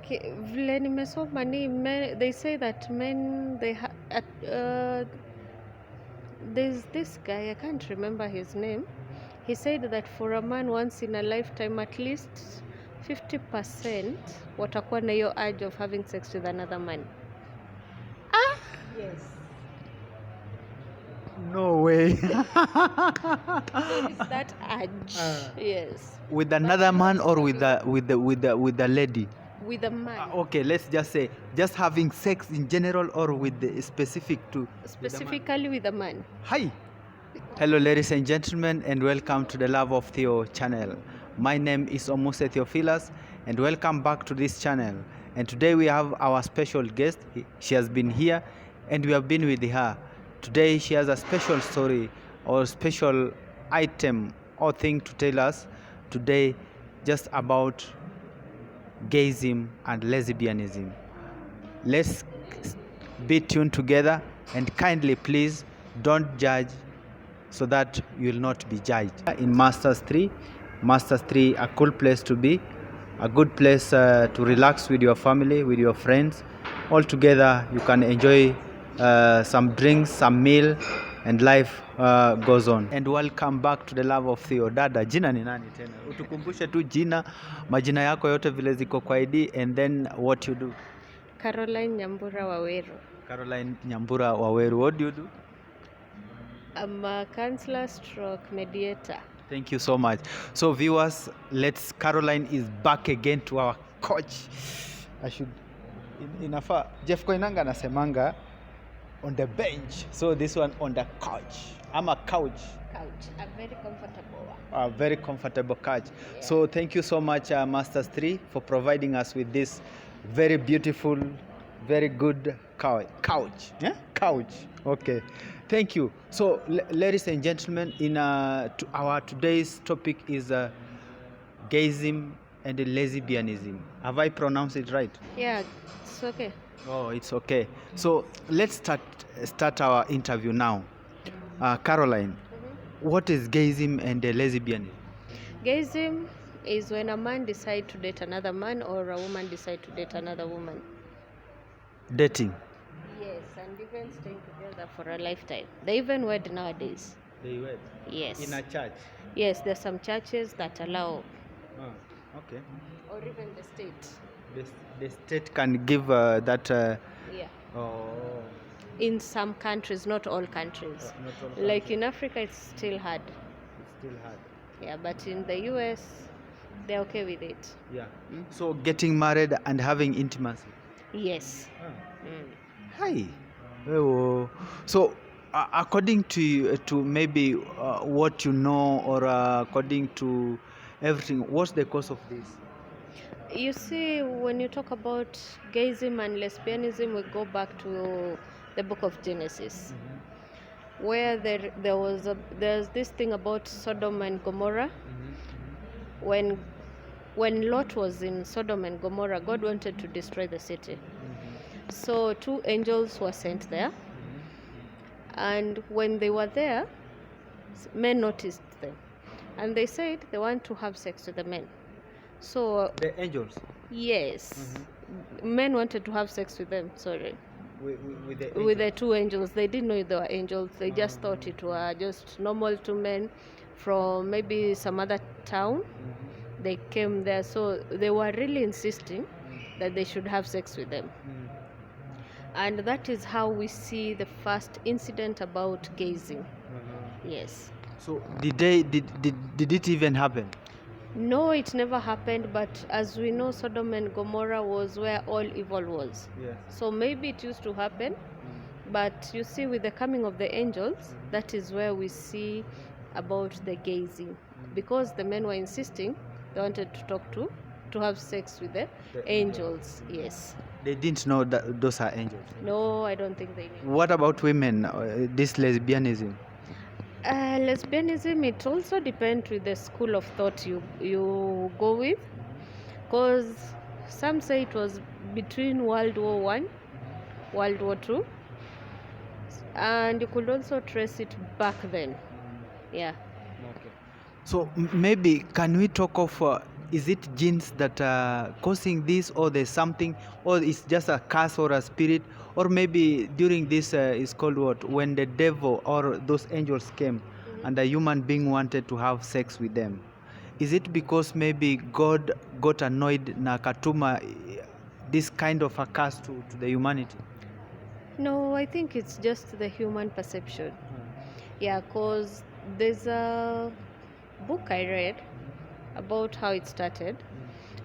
Vile nimesoma ni they say that men there's this guy, I can't remember his name. He said that for a man once in a lifetime at least 50% watakuwa na hiyo urge of having sex with another man. Yes. No way. There is that urge. Yes. With another man or with the lady? With a man. Okay, let's just say just having sex in general or with the specific to Specifically with a man. Hi. Hello ladies and gentlemen, and welcome to the Love of Theo channel. My name is Omuse Theophilus, and welcome back to this channel. And today we have our special guest. She has been here and we have been with her. Today she has a special story or special item or thing to tell us today, just about gayism and lesbianism. Let's be tuned together, and kindly please don't judge so that you will not be judged. In Masters 3, a cool place to be, a good place to relax with your family, with your friends. All together you can enjoy some drinks, some meal, and life goes on. And welcome back to the Love of Theo. Dada, jina ni nani tena? Utukumbushe tu jina, majina yako yote vile ziko kwa ID, and then what you do. Caroline Nyambura Waweru. Caroline Nyambura Waweru, what do you do? I'm a counselor stroke mediator. Thank you so much. So viewers, Caroline is back again to our coach. I should inafa Jeff Koinanga anasemanga on the bench. So this one on the couch. I'm a couch. A very comfortable one. A very comfortable couch. Yeah. So thank you so much, Masters 3, for providing us with this very beautiful, very good couch. Yeah? Couch. Okay. Thank you. So, ladies and gentlemen, our today's topic is gayism and lesbianism. Have I pronounced it right? Yeah, it's okay. Oh, it's okay. So let's start our interview now. Caroline, what is gayism and lesbianism? Gayism is when a man decides to date another man, or a woman decides to date another woman. Dating. Yes, and even staying together for a lifetime. They even wed nowadays. They wed? Yes. In a church? Yes, there's some churches that allow. Oh, okay. Or even the state. The state can give that. Yeah. Oh. In some countries, not all countries. Not all countries. Like in Africa, it's still hard. It's still hard. Yeah, but in the US, they're okay with it. Yeah. So getting married and having intimacy. Yes. Hi. Oh. So according to maybe what you know, or according to everything, what's the cause of this? You see, when you talk about gayism and lesbianism, we go back to the book of Genesis, where there's this thing about Sodom and Gomorrah. When Lot was in Sodom and Gomorrah, God wanted to destroy the city. So 2 angels were sent there, and when they were there, men noticed them, and they said they want to have sex with the men. So the angels? Yes. Men wanted to have sex with them, sorry. With the 2 angels. They didn't know they were angels. They just thought it were just normal 2 men from maybe some other town. They came there, so they were really insisting that they should have sex with them. And that is how we see the first incident about gayism. Yes. So did it even happen? No, it never happened, but as we know, Sodom and Gomorrah was where all evil was. Yes. So maybe it used to happen, but you see, with the coming of the angels, that is where we see about the gayism. Because the men were insisting, they wanted to have sex with the angels. Yes. They didn't know that those are angels? No, I don't think they knew. What about women, this lesbianism? Lesbianism, it also depends with the school of thought you go with, because some say it was between World War I, World War II, and you could also trace it back then. Yeah. Okay. So maybe can we talk of is it genes that are causing this, or there's something, or it's just a curse or a spirit, or maybe during this is called what, when the devil or those angels came and a human being wanted to have sex with them, is it because maybe God got annoyed na akatuma this kind of a curse to the humanity? No, I think it's just the human perception. Yeah, because there's a book I read about how it started.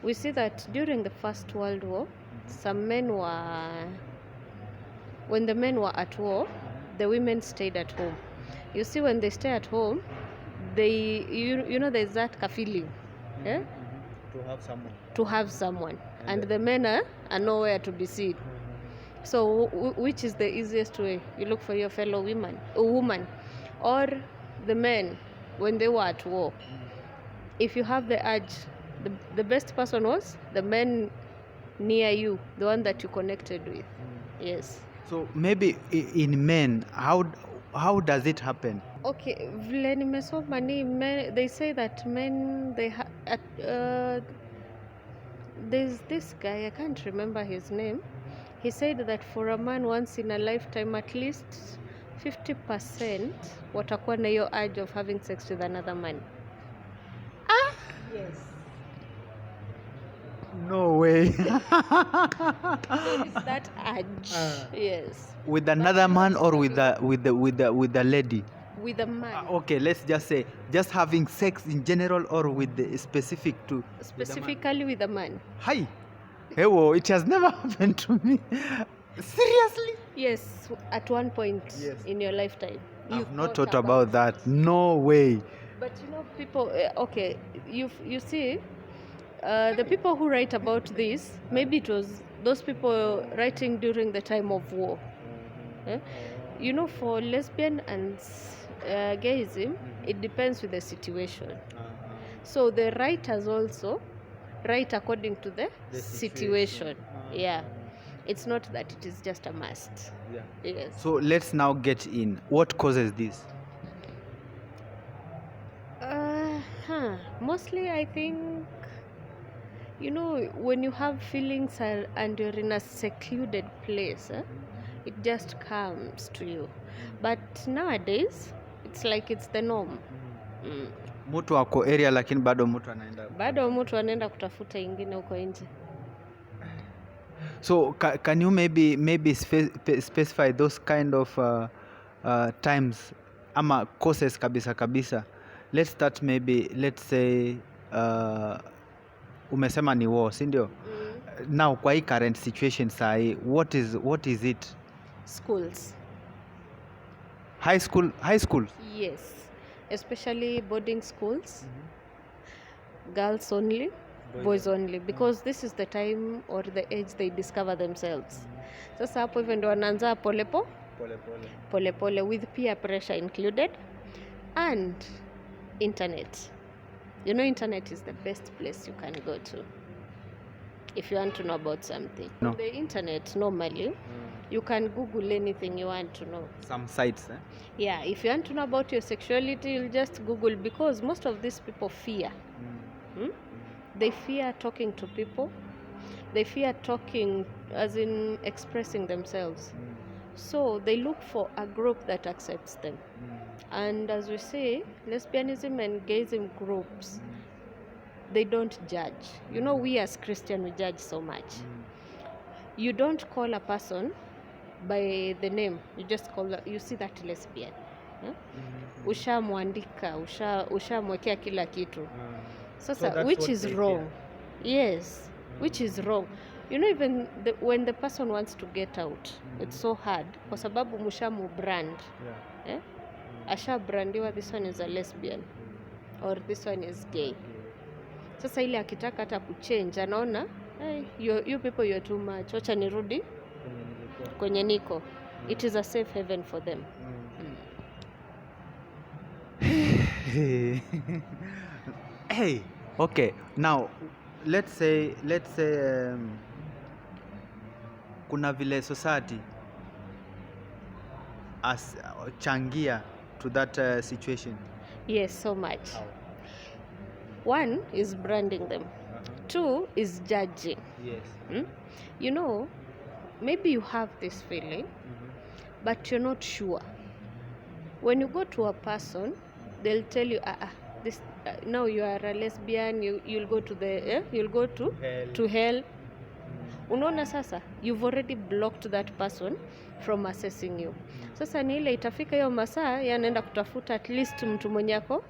We see that during the First World War, when the men were at war, the women stayed at home. You see, when they stay at home, there's that feeling, yeah? To have someone, and the men are nowhere to be seen. So which is the easiest way? You look for your fellow woman, or the men when they were at war. If you have the urge, the best person was the men near you, the one that you connected with. Yes. So maybe in men, how does it happen? Okay, vile nimesoma ni men, they say that men there's this guy, I can't remember his name. He said that for a man once in a lifetime, at least 50% watakuwa na hiyo urge of having sex with another man. Yes. No way. There is that urge. Yes. With another man or with the lady? With a man. Okay, let's just say just having sex in general, or with the specific to Specifically with a man. Hi. Hey, whoa, it has never happened to me. Seriously? Yes, at one point in your lifetime. I've not thought about that. No way. But people, okay, you see, the people who write about this, maybe it was those people writing during the time of war. For lesbian and gayism, it depends with the situation. So the writers also write according to the situation. Yeah. It's not that it is just a must. Yeah. Yes. So let's now get in. What causes this? Mostly I think, when you have feelings and you're in a secluded place, it just comes to you. But nowadays, it's like it's the norm. Mtu wako area lakini bado mtu anaenda kutafuta ingine huko nje. So can you maybe specify those kind of times ama causes kabisa? Let's start, maybe let's say umesema ni war, si ndio? Now kwa hii current situation sahi, what is it? Schools. High school? Yes, especially boarding schools. Girls only, boys only, because this is the time or the age they discover themselves. Sasa hapo hivyo ndio wanaanza pole with peer pressure included, and internet. Internet is the best place you can go to if you want to know about something. No. The internet, normally, you can Google anything you want to know. Some sites, Yeah, if you want to know about your sexuality, you'll just Google, because most of these people fear. They fear talking to people. They fear talking, as in expressing themselves. So they look for a group that accepts them. And as we say, lesbianism and gayism groups, they don't judge. We as Christians, we judge so much. You don't call a person by the name. You just you see that lesbian. Ushamwandika, ushamwekea kila kitu. So which is wrong. Yes, which is wrong. Even when the person wants to get out, it's so hard kwa sababu mushamu brand. Asha brandiwa, this one is a lesbian or this one is gay. Sasa ile akitaka hata kuchange, anaona you people, you're too much, wacha nirudi kwenye niko. It is a safe haven for them. Hey, okay, now let's say kuna vile society as changia to that situation. Yes, so much. One is branding them. Two is judging. Yes. You know, maybe you have this feeling, but you're not sure. When you go to a person, they'll tell you, this now you are a lesbian. You'll go to to hell. Unaona sasa, you've already blocked that person from assessing you. Sasa ni ile itafika hiyo masaa yanaenda kutafuta at least mtu mwenye ako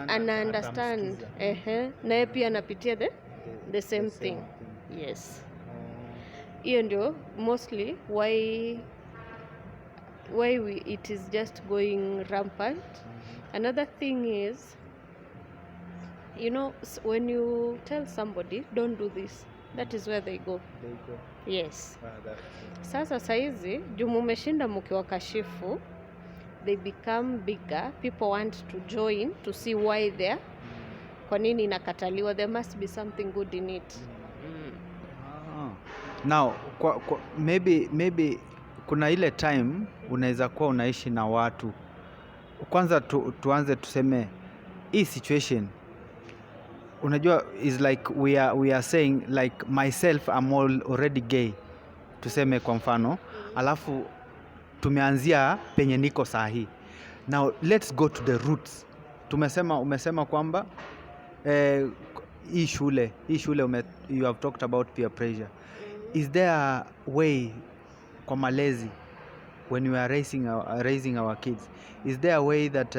ana understand naye pia anapitia the same thing. Yes. Hiyo ndio mostly why it is just going rampant. Another thing is, you know, when you tell somebody don't do this, that is where they go. Yes. Sasa saizi juu mumeshinda mkiwakashifu, they become bigger. People want to join to see why there, kwa nini inakataliwa. There must be something good in it. Now maybe kuna ile time unaweza kuwa unaishi na watu. Kwanza tuanze tuseme hii situation, unajua is like we are saying like myself I'm already gay, tuseme kwa mfano, alafu tumeanzia penye niko sahi. Now let's go to the roots. Umesema kwamba hii shule you have talked about peer pressure. Is there a way kwa malezi, when we are raising our kids, is there a way that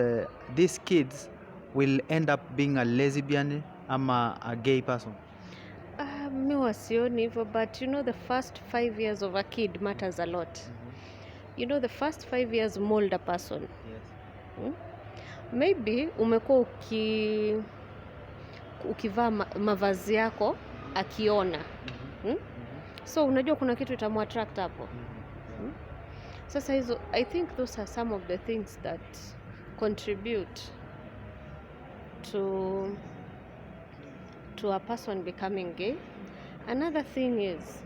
these kids will end up being a lesbian ama a gay person? Mi wasioni hivyo, but you know the first 5 years of a kid matters a lot. You know the first 5 years mold a person. Yes. Maybe umekuwa ukivaa mavazi yako akiona. So unajua kuna kitu itamuattract hapo. Sasa hizo, I think those are some of the things that contribute to a person becoming gay. Another thing is,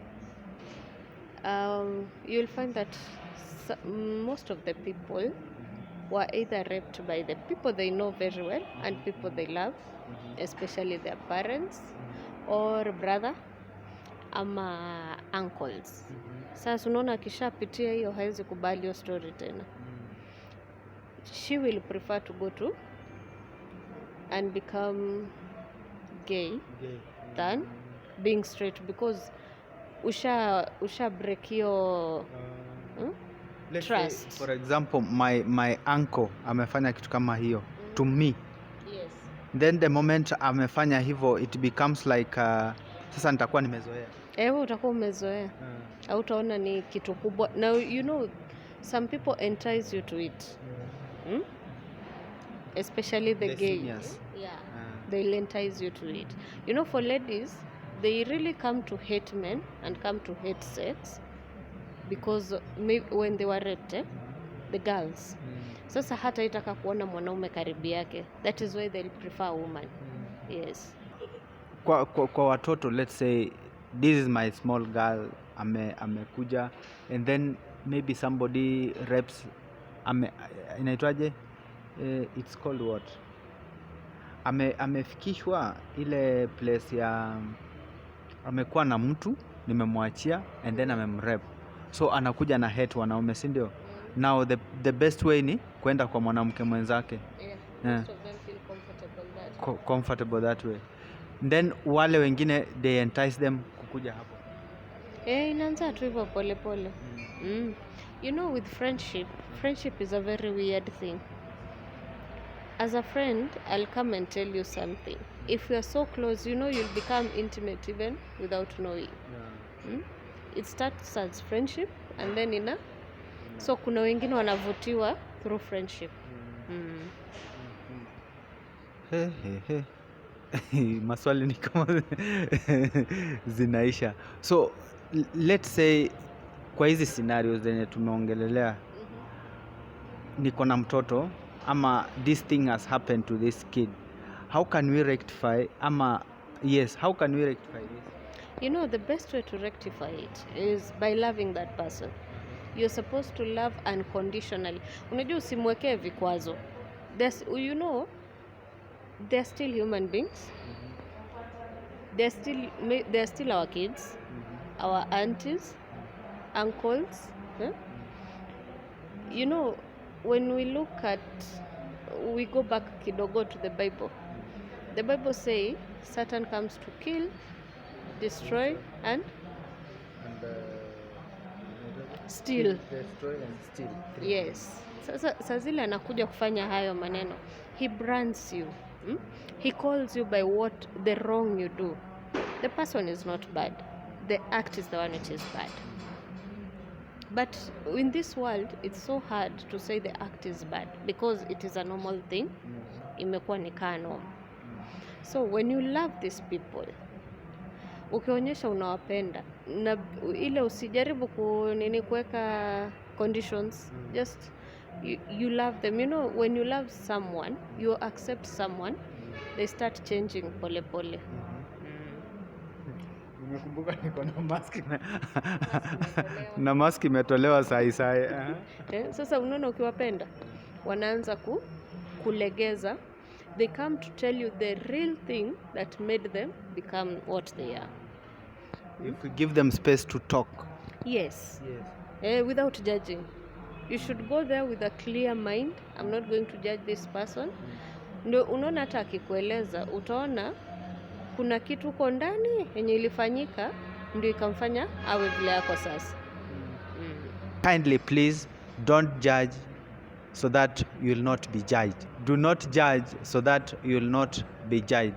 you'll find that most of the people were either raped by the people they know very well and people they love, especially their parents or brother ama uncles. Sasa unaona akishapitia hiyo haiwezi kubali hiyo story tena. She will prefer to go to and become gay than being straight, because usha break hiyo Let's trust. say, for example, my uncle amefanya kitu kama hiyo to me. Yes. Then the moment amefanya hivyo it becomes like sasa nitakuwa nimezoea. Wewe utakuwa umezoea. Au utaona ni kitu kubwa. Now you know some people entice you to it. Especially the gay. Seniors. Yeah. They'll entice you to it. You know, for ladies, they really come to hate men and come to hate sex because when they were raped, the girls. Sasa hata itaka kuona mwanaume karibu yake. That is why they'll prefer a woman. Yes. Kwa watoto, let's say this is my small girl, amekuja and then maybe somebody rapes, inaitwaje, it's called what, amefikishwa ile place ya amekuwa na mtu nimemwachia and then amemrape, so anakuja na hate wanaume, si ndio? Now the best way ni kwenda kwa mwanamke mwenzake. Most of them feel comfortable that way. Then wale wengine they entice them kukuja hapo. Inaanza tu hivyo pole pole. You know, with friendship is a very weird thing. As a friend, I'll come and tell you something. If we are so close, you know, you'll become intimate even without knowing. It starts as friendship and then so kuna wengine wanavutiwa through friendship. Maswali ni kama zinaisha. So let's say kwa hizi scenarios zenye tumeongelelea, niko na mtoto ama this thing has happened to this kid, how can we rectify how can we rectify this? You know, the best way to rectify it is by loving that person. You're supposed to love unconditionally. Unajua usimwekee vikwazo. You know, they're still human beings. They're still our kids, our aunties, uncles. Huh? You know, when we go back kidogo to the Bible. The Bible say Satan comes to kill, destroy, and steal. Destroy and steal. Yes. Sasa saa zile anakuja kufanya hayo maneno, he brands you. He calls you by what the wrong you do. The person is not bad. The act is the one which is bad. But in this world, it's so hard to say the act is bad because it is a normal thing. Imekuwa ni norm. So when you love these people, ukionyesha unawapenda na ile usijaribu kuweka conditions, just you love them. You know, when you love someone, you accept someone, they start changing pole pole. Nimekumbuka niko na mask na mask imetolewa sai. Sasa unaona ukiwapenda wanaanza kulegeza. They come to tell you the real thing that made them become what they are. If we give them space to talk. Yes. Without judging. You should go there with a clear mind. I'm not going to judge this person. Ndio unaona hata akikueleza utaona kuna kitu uko ndani yenye ilifanyika ndio ikamfanya awe vile yako sasa. Kindly please don't judge so that you will not be judged. Do not judge so that you will not be judged.